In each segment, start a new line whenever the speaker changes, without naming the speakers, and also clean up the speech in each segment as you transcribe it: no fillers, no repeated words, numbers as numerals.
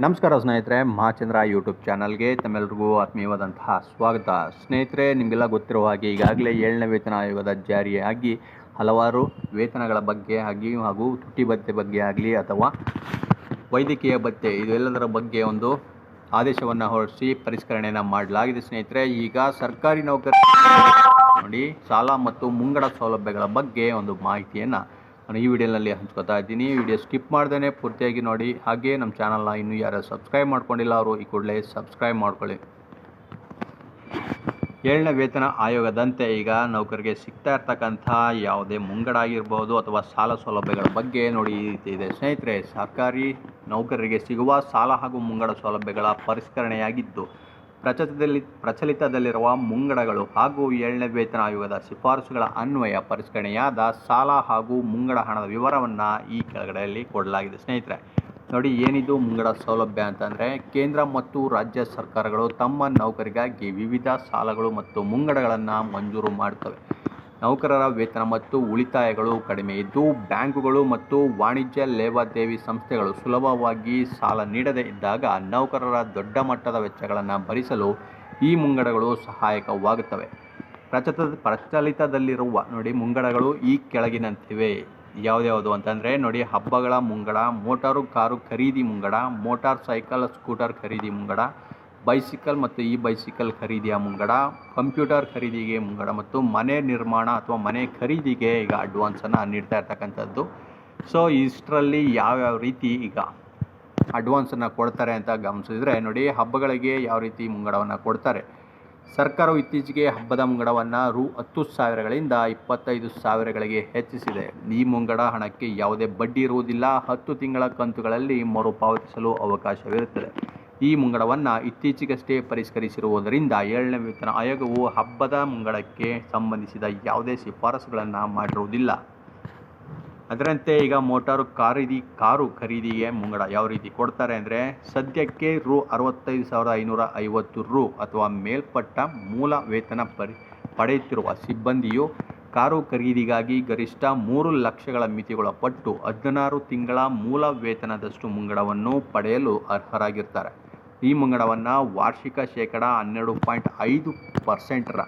ನಮಸ್ಕಾರ ಸ್ನೇಹಿತರೆ, ಮಹಾಚಂದ್ರ ಯೂಟ್ಯೂಬ್ ಚಾನಲ್ಗೆ ತಮ್ಮೆಲ್ಲರಿಗೂ ಆತ್ಮೀಯವಾದಂತಹ ಸ್ವಾಗತ. ಸ್ನೇಹಿತರೆ, ನಿಮಗೆಲ್ಲ ಗೊತ್ತಿರುವ ಹಾಗೆ ಈಗಾಗಲೇ 7ನೇ ವೇತನ ಆಯೋಗದ ಜಾರಿಯಾಗಿ ಹಲವಾರು ವೇತನಗಳ ಬಗ್ಗೆ ಹಾಗೂ ತುಟಿ ಭತ್ಯೆ ಬಗ್ಗೆ ಆಗಲಿ ಅಥವಾ ವೈದ್ಯಕೀಯ ಭತ್ಯೆ ಇದೆಲ್ಲದರ ಬಗ್ಗೆ ಒಂದು ಆದೇಶವನ್ನು ಹೊರಡಿಸಿ ಪರಿಷ್ಕರಣೆಯನ್ನು ಮಾಡಲಾಗಿದೆ. ಸ್ನೇಹಿತರೆ, ಈಗ ಸರ್ಕಾರಿ ನೌಕರ ನೋಡಿ ಸಾಲ ಮತ್ತು ಮುಂಗಡ ಸೌಲಭ್ಯಗಳ ಬಗ್ಗೆ ಒಂದು ಮಾಹಿತಿಯನ್ನು ನಾನು ಈ ವಿಡಿಯೋನಲ್ಲಿ ಹಂಚ್ಕೊತಾ ಇದ್ದೀನಿ. ವಿಡಿಯೋ ಸ್ಕಿಪ್ ಮಾಡ್ದೇ ಪೂರ್ತಿಯಾಗಿ ನೋಡಿ. ಹಾಗೆ ನಮ್ಮ ಚಾನಲ್ನ ಇನ್ನೂ ಯಾರು ಸಬ್ಸ್ಕ್ರೈಬ್ ಮಾಡ್ಕೊಂಡಿಲ್ಲ ಅವರು ಈ ಕೂಡಲೇ ಸಬ್ಸ್ಕ್ರೈಬ್ ಮಾಡ್ಕೊಳ್ಳಿ. 7ನೇ ವೇತನ ಆಯೋಗದಂತೆ ಈಗ ನೌಕರಿಗೆ ಸಿಗ್ತಾ ಇರ್ತಕ್ಕಂಥ ಯಾವುದೇ ಮುಂಗಡ ಆಗಿರ್ಬೋದು ಅಥವಾ ಸಾಲ ಸೌಲಭ್ಯಗಳ ಬಗ್ಗೆ ನೋಡಿ ಈ ರೀತಿ ಇದೆ. ಸ್ನೇಹಿತರೆ, ಸರ್ಕಾರಿ ನೌಕರರಿಗೆ ಸಿಗುವ ಸಾಲ ಹಾಗೂ ಮುಂಗಡ ಸೌಲಭ್ಯಗಳ ಪರಿಷ್ಕರಣೆಯಾಗಿದ್ದು ಪ್ರಚಲಿತದಲ್ಲಿರುವ ಮುಂಗಡಗಳು ಹಾಗೂ 7ನೇ ವೇತನ ಆಯೋಗದ ಶಿಫಾರಸುಗಳ ಅನ್ವಯ ಪರಿಷ್ಕರಣೆಯಾದ ಸಾಲ ಹಾಗೂ ಮುಂಗಡ ಹಣದ ವಿವರವನ್ನು ಈ ಕೆಳಗಡೆಯಲ್ಲಿ ಕೊಡಲಾಗಿದೆ. ಸ್ನೇಹಿತರೆ ನೋಡಿ, ಏನಿದು ಮುಂಗಡ ಸೌಲಭ್ಯ ಅಂತಂದರೆ, ಕೇಂದ್ರ ಮತ್ತು ರಾಜ್ಯ ಸರ್ಕಾರಗಳು ತಮ್ಮ ನೌಕರಿಗಾಗಿ ವಿವಿಧ ಸಾಲಗಳು ಮತ್ತು ಮುಂಗಡಗಳನ್ನು ಮಂಜೂರು ಮಾಡುತ್ತವೆ. ನೌಕರರ ವೇತನ ಮತ್ತು ಉಳಿತಾಯಗಳು ಕಡಿಮೆ ಇದ್ದು ಬ್ಯಾಂಕುಗಳು ಮತ್ತು ವಾಣಿಜ್ಯ ಲೇವಾದೇವಿ ಸಂಸ್ಥೆಗಳು ಸುಲಭವಾಗಿ ಸಾಲ ನೀಡದೇ ಇದ್ದಾಗ ನೌಕರರ ದೊಡ್ಡ ಮಟ್ಟದ ವೆಚ್ಚಗಳನ್ನು ಭರಿಸಲು ಈ ಮುಂಗಡಗಳು ಸಹಾಯಕವಾಗುತ್ತವೆ. ಪ್ರಚಲಿತದಲ್ಲಿರುವ ನೋಡಿ ಮುಂಗಡಗಳು ಈ ಕೆಳಗಿನಂತಿವೆ. ಯಾವುದ್ಯಾವುದು ಅಂತಂದರೆ ನೋಡಿ, ಹಬ್ಬಗಳ ಮುಂಗಡ, ಮೋಟಾರು ಕಾರು ಖರೀದಿ ಮುಂಗಡ, ಮೋಟಾರ್ ಸೈಕಲ್ ಸ್ಕೂಟರ್ ಖರೀದಿ ಮುಂಗಡ, ಬೈಸಿಕಲ್ ಮತ್ತು ಈ ಬೈಸಿಕಲ್ ಖರೀದಿಯ ಮುಂಗಡ, ಕಂಪ್ಯೂಟರ್ ಖರೀದಿಗೆ ಮುಂಗಡ ಮತ್ತು ಮನೆ ನಿರ್ಮಾಣ ಅಥವಾ ಮನೆ ಖರೀದಿಗೆ ಈಗ ಅಡ್ವಾನ್ಸನ್ನು ನೀಡ್ತಾ ಇರ್ತಕ್ಕಂಥದ್ದು. ಸೊ ಇಷ್ಟರಲ್ಲಿ ಯಾವ್ಯಾವ ರೀತಿ ಈಗ ಅಡ್ವಾನ್ಸನ್ನು ಕೊಡ್ತಾರೆ ಅಂತ ಗಮನಿಸಿದರೆ ನೋಡಿ, ಹಬ್ಬಗಳಿಗೆ ಯಾವ ರೀತಿ ಮುಂಗಡವನ್ನು ಕೊಡ್ತಾರೆ. ಸರ್ಕಾರವು ಇತ್ತೀಚೆಗೆ ಹಬ್ಬದ ಮುಂಗಡವನ್ನು ರು 10,000ಗಳಿಂದ 25,000ಗಳಿಗೆ ಹೆಚ್ಚಿಸಿದೆ. ಈ ಮುಂಗಡ ಹಣಕ್ಕೆ ಯಾವುದೇ ಬಡ್ಡಿ ಇರುವುದಿಲ್ಲ. 10 ತಿಂಗಳ ಕಂತುಗಳಲ್ಲಿ ಮರುಪಾವತಿಸಲು ಅವಕಾಶವಿರುತ್ತದೆ. ಈ ಮುಂಗಡವನ್ನು ಇತ್ತೀಚೆಗಷ್ಟೇ ಪರಿಷ್ಕರಿಸಿರುವುದರಿಂದ 7ನೇ ವೇತನ ಆಯೋಗವು ಹಬ್ಬದ ಮುಂಗಡಕ್ಕೆ ಸಂಬಂಧಿಸಿದ ಯಾವುದೇ ಶಿಫಾರಸುಗಳನ್ನು ಮಾಡಿರುವುದಿಲ್ಲ. ಅದರಂತೆ ಈಗ ಮೋಟಾರು ಕಾರು ಖರೀದಿಗೆ ಮುಂಗಡ ಯಾವ ರೀತಿ ಕೊಡ್ತಾರೆ ಅಂದರೆ, ಸದ್ಯಕ್ಕೆ ರು 65,550 ರು ಅಥವಾ ಮೇಲ್ಪಟ್ಟ ಮೂಲ ವೇತನ ಪಡೆಯುತ್ತಿರುವ ಸಿಬ್ಬಂದಿಯು ಕಾರು ಖರೀದಿಗಾಗಿ ಗರಿಷ್ಠ 3 ಲಕ್ಷಗಳ ಮಿತಿಗೊಳಪಟ್ಟು 16 ತಿಂಗಳ ಮೂಲ ವೇತನದಷ್ಟು ಮುಂಗಡವನ್ನು ಪಡೆಯಲು ಅರ್ಹರಾಗಿರ್ತಾರೆ. ಈ ಮುಂಗಡವನ್ನು ವಾರ್ಷಿಕ ಶೇಕಡ 12.5%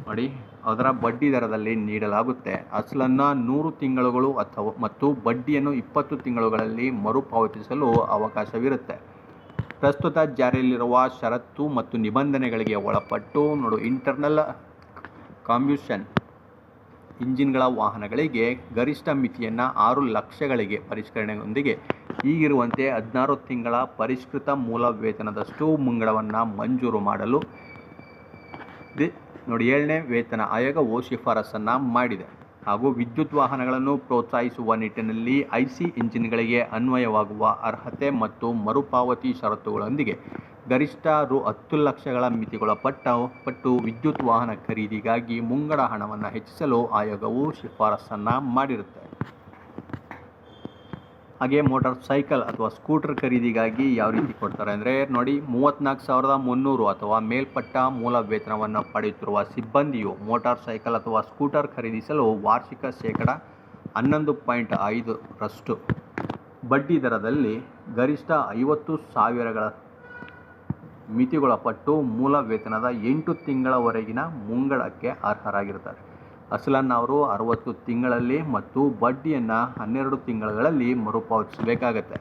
ನೋಡಿ ಅದರ ಬಡ್ಡಿ ದರದಲ್ಲಿ ನೀಡಲಾಗುತ್ತೆ. ಅಸಲನ್ನು 100 ತಿಂಗಳುಗಳು ಮತ್ತು ಬಡ್ಡಿಯನ್ನು 20 ತಿಂಗಳುಗಳಲ್ಲಿ ಮರುಪಾವತಿಸಲು ಅವಕಾಶವಿರುತ್ತೆ. ಪ್ರಸ್ತುತ ಜಾರಿಯಲ್ಲಿರುವ ಷರತ್ತು ಮತ್ತು ನಿಬಂಧನೆಗಳಿಗೆ ಒಳಪಟ್ಟು ಇಂಟರ್ನಲ್ ಕಂಬಷನ್ ಇಂಜಿನ್ಗಳ ವಾಹನಗಳಿಗೆ ಗರಿಷ್ಠ ಮಿತಿಯನ್ನು 6 ಲಕ್ಷಗಳಿಗೆ ಪರಿಷ್ಕರಣೆಯೊಂದಿಗೆ ಈಗಿರುವಂತೆ 16 ತಿಂಗಳ ಪರಿಷ್ಕೃತ ಮೂಲ ವೇತನದಷ್ಟು ಮುಂಗಡವನ್ನು ಮಂಜೂರು ಮಾಡಲು 7ನೇ ವೇತನ ಆಯೋಗವು ಶಿಫಾರಸನ್ನು ಮಾಡಿದೆ. ಹಾಗೂ ವಿದ್ಯುತ್ ವಾಹನಗಳನ್ನು ಪ್ರೋತ್ಸಾಹಿಸುವ ನಿಟ್ಟಿನಲ್ಲಿ ಐಸಿ ಇಂಜಿನ್ಗಳಿಗೆ ಅನ್ವಯವಾಗುವ ಅರ್ಹತೆ ಮತ್ತು ಮರುಪಾವತಿ ಷರತ್ತುಗಳೊಂದಿಗೆ ಗರಿಷ್ಠ ರು 10 ಲಕ್ಷಗಳ ಮಿತಿಗೊಳಪಟ್ಟು ವಿದ್ಯುತ್ ವಾಹನ ಖರೀದಿಗಾಗಿ ಮುಂಗಡ ಹಣವನ್ನು ಹೆಚ್ಚಿಸಲು ಆಯೋಗವು ಶಿಫಾರಸನ್ನು ಮಾಡಿರುತ್ತೆ. ಹಾಗೆ ಮೋಟಾರ್ ಸೈಕಲ್ ಅಥವಾ ಸ್ಕೂಟರ್ ಖರೀದಿಗಾಗಿ ಯಾವ ರೀತಿ ಕೊಡ್ತಾರೆ ಅಂದರೆ ನೋಡಿ, 34,300 ಅಥವಾ ಮೇಲ್ಪಟ್ಟ ಮೂಲ ವೇತನವನ್ನು ಪಡೆಯುತ್ತಿರುವ ಸಿಬ್ಬಂದಿಯು ಮೋಟಾರ್ ಸೈಕಲ್ ಅಥವಾ ಸ್ಕೂಟರ್ ಖರೀದಿಸಲು ವಾರ್ಷಿಕ ಶೇಕಡ 11.5% ಬಡ್ಡಿ ದರದಲ್ಲಿ ಗರಿಷ್ಠ 50,000ಗಳ ಮಿತಿಗೊಳಪಟ್ಟು ಮೂಲ ವೇತನದ 8 ತಿಂಗಳವರೆಗಿನ ಮುಂಗಡಕ್ಕೆ ಅರ್ಹರಾಗಿರ್ತಾರೆ. ಅಸಲನ್ನು ಅವರು 60 ತಿಂಗಳಲ್ಲಿ ಮತ್ತು ಬಡ್ಡಿಯನ್ನು 12 ತಿಂಗಳಲ್ಲಿ ಮರುಪಾವತಿಸಬೇಕಾಗತ್ತೆ.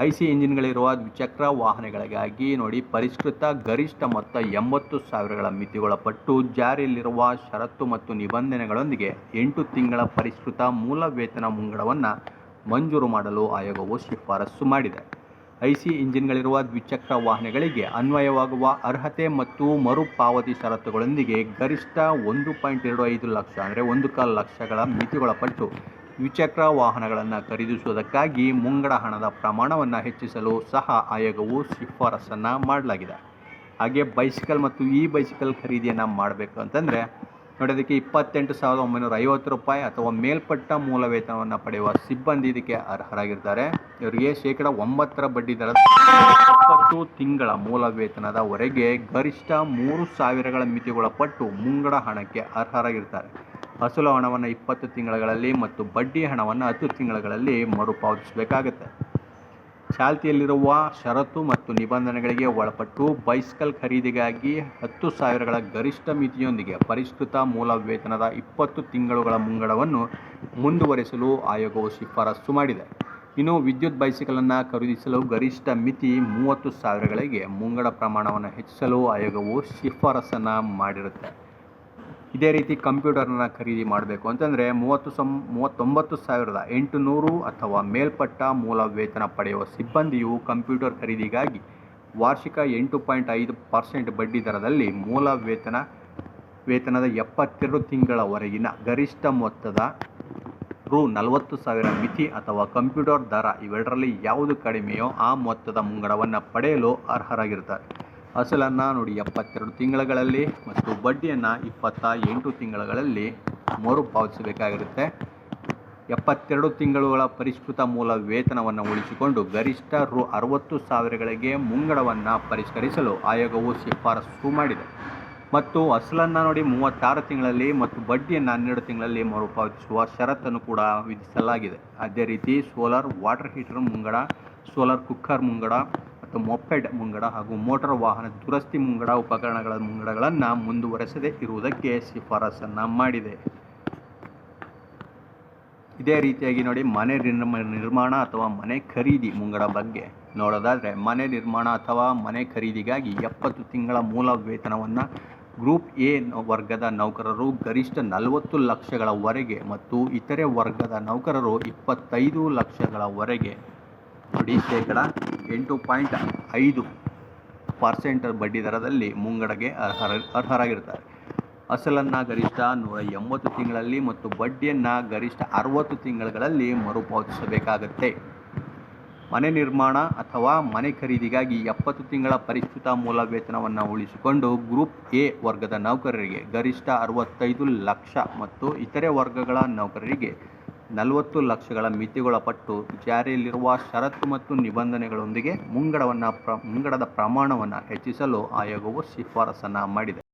ಐಸಿ ಇಂಜಿನ್ಗಳಿರುವ ದ್ವಿಚಕ್ರ ವಾಹನಗಳಿಗಾಗಿ ನೋಡಿ, ಪರಿಷ್ಕೃತ ಗರಿಷ್ಠ ಮೊತ್ತ 80,000ಗಳ ಮಿತಿಗೊಳಪಟ್ಟು ಜಾರಿಯಲ್ಲಿರುವ ಷರತ್ತು ಮತ್ತು ನಿಬಂಧನೆಗಳೊಂದಿಗೆ 8 ತಿಂಗಳ ಪರಿಷ್ಕೃತ ಮೂಲ ವೇತನ ಮುಂಗಡವನ್ನು ಮಂಜೂರು ಮಾಡಲು ಆಯೋಗವು ಶಿಫಾರಸು ಮಾಡಿದೆ. ಐಸಿ ಇಂಜಿನ್ಗಳಿರುವ ದ್ವಿಚಕ್ರ ವಾಹನಗಳಿಗೆ ಅನ್ವಯವಾಗುವ ಅರ್ಹತೆ ಮತ್ತು ಮರುಪಾವತಿ ಷರತ್ತುಗಳೊಂದಿಗೆ ಗರಿಷ್ಠ 1.25 ಲಕ್ಷ ಅಂದರೆ 1.25 ಲಕ್ಷಗಳ ಮಿತಿಗೊಳಪಟ್ಟು ದ್ವಿಚಕ್ರ ವಾಹನಗಳನ್ನು ಖರೀದಿಸುವುದಕ್ಕಾಗಿ ಮುಂಗಡ ಹಣದ ಪ್ರಮಾಣವನ್ನು ಹೆಚ್ಚಿಸಲು ಸಹ ಆಯೋಗವು ಶಿಫಾರಸನ್ನು ಮಾಡಲಾಗಿದೆ. ಹಾಗೆ ಬೈಸಿಕಲ್ ಮತ್ತು ಈ ಬೈಸಿಕಲ್ ಖರೀದಿಯನ್ನು ಮಾಡಬೇಕು ಅಂತಂದರೆ ನೋಡಿ, ಅದಕ್ಕೆ 28,950 ರೂಪಾಯಿ ಅಥವಾ ಮೇಲ್ಪಟ್ಟ ಮೂಲ ವೇತನವನ್ನು ಪಡೆಯುವ ಸಿಬ್ಬಂದಿ ಇದಕ್ಕೆ ಅರ್ಹರಾಗಿರ್ತಾರೆ. ಇವರಿಗೆ ಶೇಕಡ 9 ಬಡ್ಡಿ ದರ 20 ತಿಂಗಳ ಮೂಲ ವೇತನದವರೆಗೆ ಗರಿಷ್ಠ 3,000ಗಳ ಮಿತಿಗೊಳಪಟ್ಟು ಮುಂಗಡ ಹಣಕ್ಕೆ ಅರ್ಹರಾಗಿರ್ತಾರೆ. ಅಸಲು ಹಣವನ್ನು 20 ತಿಂಗಳಲ್ಲಿ ಮತ್ತು ಬಡ್ಡಿ ಹಣವನ್ನು 10 ತಿಂಗಳಲ್ಲಿ ಮರುಪಾವತಿಸಬೇಕಾಗುತ್ತೆ. ಚಾಲ್ತಿಯಲ್ಲಿರುವ ಷರತ್ತು ಮತ್ತು ನಿಬಂಧನೆಗಳಿಗೆ ಒಳಪಟ್ಟು ಬೈಸಿಕಲ್ ಖರೀದಿಗಾಗಿ 10,000ಗಳ ಗರಿಷ್ಠ ಮಿತಿಯೊಂದಿಗೆ ಪರಿಷ್ಕೃತ ಮೂಲ ವೇತನದ 20 ತಿಂಗಳುಗಳ ಮುಂಗಡವನ್ನು ಮುಂದುವರೆಸಲು ಆಯೋಗವು ಶಿಫಾರಸು ಮಾಡಿದೆ. ಇನ್ನು ವಿದ್ಯುತ್ ಬೈಸಿಕಲನ್ನು ಖರೀದಿಸಲು ಗರಿಷ್ಠ ಮಿತಿ 30,000ಗಳಿಗೆ ಮುಂಗಡ ಪ್ರಮಾಣವನ್ನು ಹೆಚ್ಚಿಸಲು ಆಯೋಗವು ಶಿಫಾರಸನ್ನು ಮಾಡಿರುತ್ತೆ. ಇದೇ ರೀತಿ ಕಂಪ್ಯೂಟರ್ನ ಖರೀದಿ ಮಾಡಬೇಕು ಅಂತಂದರೆ 39,800 ಅಥವಾ ಮೇಲ್ಪಟ್ಟ ಮೂಲ ವೇತನ ಪಡೆಯುವ ಸಿಬ್ಬಂದಿಯು ಕಂಪ್ಯೂಟರ್ ಖರೀದಿಗಾಗಿ ವಾರ್ಷಿಕ 8.5% ಬಡ್ಡಿ ದರದಲ್ಲಿ ಮೂಲ ವೇತನದ 72 ತಿಂಗಳವರೆಗಿನ ಗರಿಷ್ಠ ಮೊತ್ತದ ರು 40,000 ಮಿತಿ ಅಥವಾ ಕಂಪ್ಯೂಟರ್ ದರ ಇವೆರಡರಲ್ಲಿ ಯಾವುದು ಕಡಿಮೆಯೋ ಆ ಮೊತ್ತದ ಮುಂಗಡವನ್ನು ಪಡೆಯಲು ಅರ್ಹರಾಗಿರ್ತಾರೆ. ಅಸಲನ್ನು ನೋಡಿ 72 ತಿಂಗಳುಗಳಲ್ಲಿ ಮತ್ತು ಬಡ್ಡಿಯನ್ನು 28 ತಿಂಗಳುಗಳಲ್ಲಿ ಮರುಪಾವತಿಸಬೇಕಾಗಿರುತ್ತೆ. 72 ತಿಂಗಳುಗಳ ಪರಿಷ್ಕೃತ ಮೂಲ ವೇತನವನ್ನು ಉಳಿಸಿಕೊಂಡು ಗರಿಷ್ಠ ರು 60,000ಗಳಿಗೆ ಮುಂಗಡವನ್ನು ಪರಿಷ್ಕರಿಸಲು ಆಯೋಗವು ಶಿಫಾರಸು ಮಾಡಿದೆ. ಮತ್ತು ಅಸಲನ್ನು ನೋಡಿ 36 ತಿಂಗಳಲ್ಲಿ ಮತ್ತು ಬಡ್ಡಿಯನ್ನು 12 ತಿಂಗಳಲ್ಲಿ ಮರುಪಾವತಿಸುವ ಷರತ್ತನ್ನು ಕೂಡ ವಿಧಿಸಲಾಗಿದೆ. ಅದೇ ರೀತಿ ಸೋಲಾರ್ ವಾಟರ್ ಹೀಟರ್ ಮುಂಗಡ, ಸೋಲಾರ್ ಕುಕ್ಕರ್ ಮುಂಗಡ ಮತ್ತು ಮೊಪೆಡ್ ಮುಂಗಡ ಹಾಗೂ ಮೋಟಾರ್ ವಾಹನ ದುರಸ್ತಿ ಮುಂಗಡ ಉಪಕರಣಗಳ ಮುಂಗಡಗಳನ್ನು ಮುಂದುವರೆಸದೇ ಇರುವುದಕ್ಕೆ ಶಿಫಾರಸನ್ನು ಮಾಡಿದೆ. ಇದೇ ರೀತಿಯಾಗಿ ನೋಡಿ ಮನೆ ನಿರ್ಮಾಣ ಅಥವಾ ಮನೆ ಖರೀದಿ ಮುಂಗಡ ಬಗ್ಗೆ ನೋಡೋದಾದರೆ, ಮನೆ ನಿರ್ಮಾಣ ಅಥವಾ ಮನೆ ಖರೀದಿಗಾಗಿ 70 ತಿಂಗಳ ಮೂಲ ವೇತನವನ್ನು ಗ್ರೂಪ್ ಎ ವರ್ಗದ ನೌಕರರು ಗರಿಷ್ಠ 40 ಲಕ್ಷಗಳವರೆಗೆ ಮತ್ತು ಇತರೆ ವರ್ಗದ ನೌಕರರು 25 ಲಕ್ಷಗಳವರೆಗೆ ನೋಡಿ ಶೇಕಡ 8.5% ಬಡ್ಡಿ ದರದಲ್ಲಿ ಮುಂಗಡಗೆ ಅರ್ಹರಾಗಿರ್ತಾರೆ. ಅಸಲನ್ನು ಗರಿಷ್ಠ 180 ತಿಂಗಳಲ್ಲಿ ಮತ್ತು ಬಡ್ಡಿಯನ್ನು ಗರಿಷ್ಠ 60 ತಿಂಗಳುಗಳಲ್ಲಿ ಮರುಪಾವತಿಸಬೇಕಾಗತ್ತೆ. ಮನೆ ನಿರ್ಮಾಣ ಅಥವಾ ಮನೆ ಖರೀದಿಗಾಗಿ 70 ತಿಂಗಳ ಪರಿಷ್ಕೃತ ಮೂಲ ವೇತನವನ್ನು ಉಳಿಸಿಕೊಂಡು ಗ್ರೂಪ್ ಎ ವರ್ಗದ ನೌಕರರಿಗೆ ಗರಿಷ್ಠ 65 ಲಕ್ಷ ಮತ್ತು ಇತರೆ ವರ್ಗಗಳ ನೌಕರರಿಗೆ 40 ಲಕ್ಷಗಳ ಮಿತಿಗೊಳಪಟ್ಟು ಜಾರಿಯಲ್ಲಿರುವ ಷರತ್ತು ಮತ್ತು ನಿಬಂಧನೆಗಳೊಂದಿಗೆ ಮುಂಗಡದ ಪ್ರಮಾಣವನ್ನು ಹೆಚ್ಚಿಸಲು ಆಯೋಗವು ಶಿಫಾರಸನ್ನು ಮಾಡಿದೆ.